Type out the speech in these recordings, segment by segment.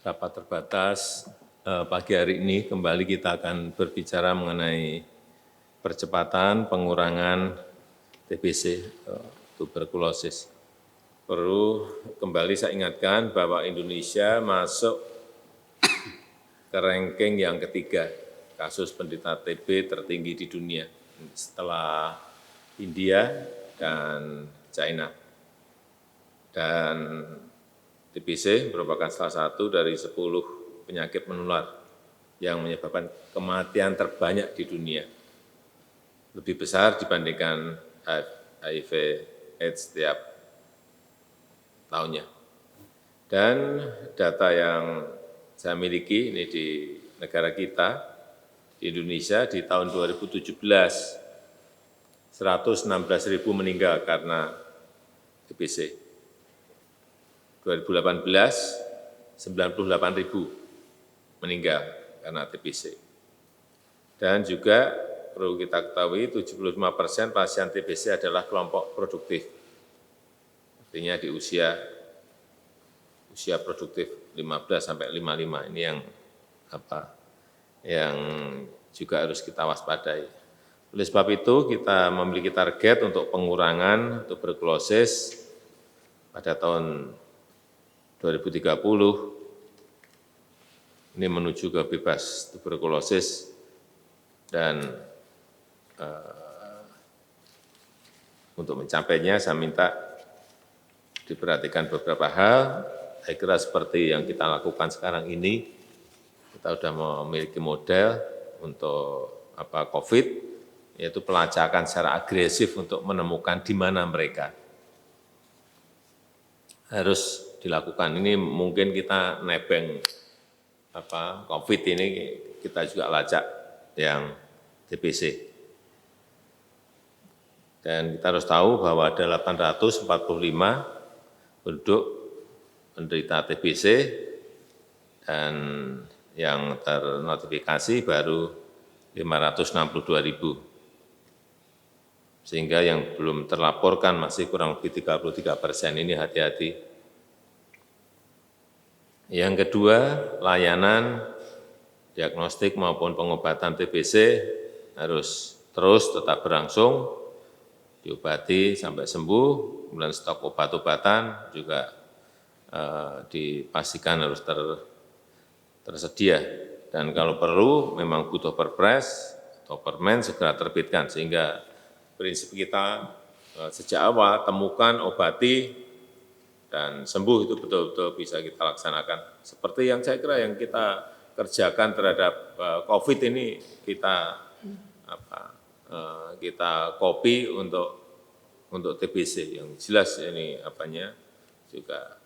rapat terbatas pagi hari ini kembali kita akan berbicara mengenai percepatan pengurangan TBC, tuberkulosis. Perlu kembali saya ingatkan bahwa Indonesia masuk ke ranking yang ketiga kasus penderita TB tertinggi di dunia setelah India dan China. Dan TBC merupakan salah satu dari 10 penyakit menular yang menyebabkan kematian terbanyak di dunia. Lebih besar dibandingkan HIV AIDS setiap tahunnya. Dan data yang saya miliki ini di negara kita, di Indonesia di tahun 2017, 116.000 meninggal karena TBC. 2018, 98.000 meninggal karena TBC. Dan juga perlu kita ketahui 75% pasien TBC adalah kelompok produktif. Artinya di usia produktif 15 sampai 55 ini yang juga harus kita waspadai. Oleh sebab itu kita memiliki target untuk pengurangan tuberkulosis pada tahun 2030 ini menuju ke bebas tuberkulosis dan untuk mencapainya saya minta diperhatikan beberapa hal. Saya kira seperti yang kita lakukan sekarang ini, kita sudah memiliki model untuk COVID, yaitu pelacakan secara agresif untuk menemukan di mana mereka harus dilakukan. Ini mungkin kita nebeng COVID ini, kita juga lacak yang TBC. Dan kita harus tahu bahwa ada 845 penduduk penderita TBC dan yang ternotifikasi baru 562.000. Sehingga yang belum terlaporkan masih kurang lebih 33%, ini hati-hati. Yang kedua, layanan diagnostik maupun pengobatan TBC harus terus tetap berlangsung, diobati sampai sembuh, kemudian stok obat-obatan juga dipastikan harus tersedia. Dan kalau perlu memang butuh perpres atau permen segera terbitkan, sehingga prinsip kita sejak awal temukan, obati, dan sembuh itu betul-betul bisa kita laksanakan. Seperti yang saya kira yang kita kerjakan terhadap COVID ini kita copy untuk TBC yang jelas ini juga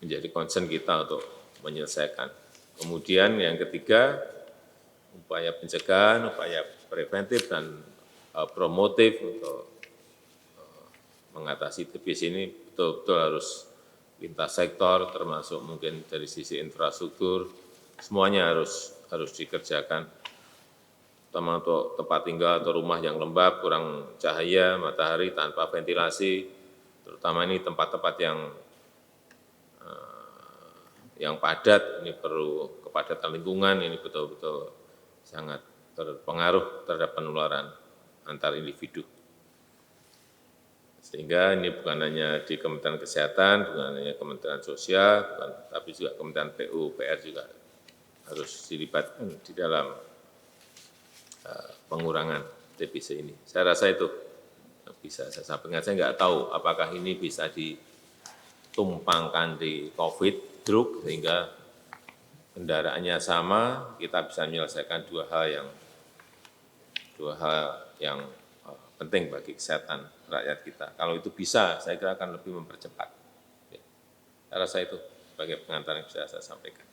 menjadi concern kita untuk menyelesaikan. Kemudian yang ketiga, upaya pencegahan, upaya preventif dan promotif untuk mengatasi TBC ini betul-betul harus lintas sektor, termasuk mungkin dari sisi infrastruktur, semuanya harus dikerjakan, terutama untuk tempat tinggal atau rumah yang lembab, kurang cahaya, matahari, tanpa ventilasi, terutama ini tempat-tempat yang padat, ini perlu kepadatan lingkungan, ini betul-betul sangat berpengaruh terhadap penularan antar individu. Sehingga ini bukan hanya di Kementerian Kesehatan, bukan hanya Kementerian Sosial, tapi juga Kementerian PUPR juga harus dilibatkan di dalam pengurangan TBC ini. Saya rasa itu bisa saya sampaikan. Saya nggak tahu apakah ini bisa ditumpangkan di COVID drug sehingga kendaraannya sama, kita bisa menyelesaikan dua hal yang penting bagi kesehatan rakyat kita. Kalau itu bisa, saya kira akan lebih mempercepat. Saya rasa itu sebagai pengantar yang bisa saya sampaikan.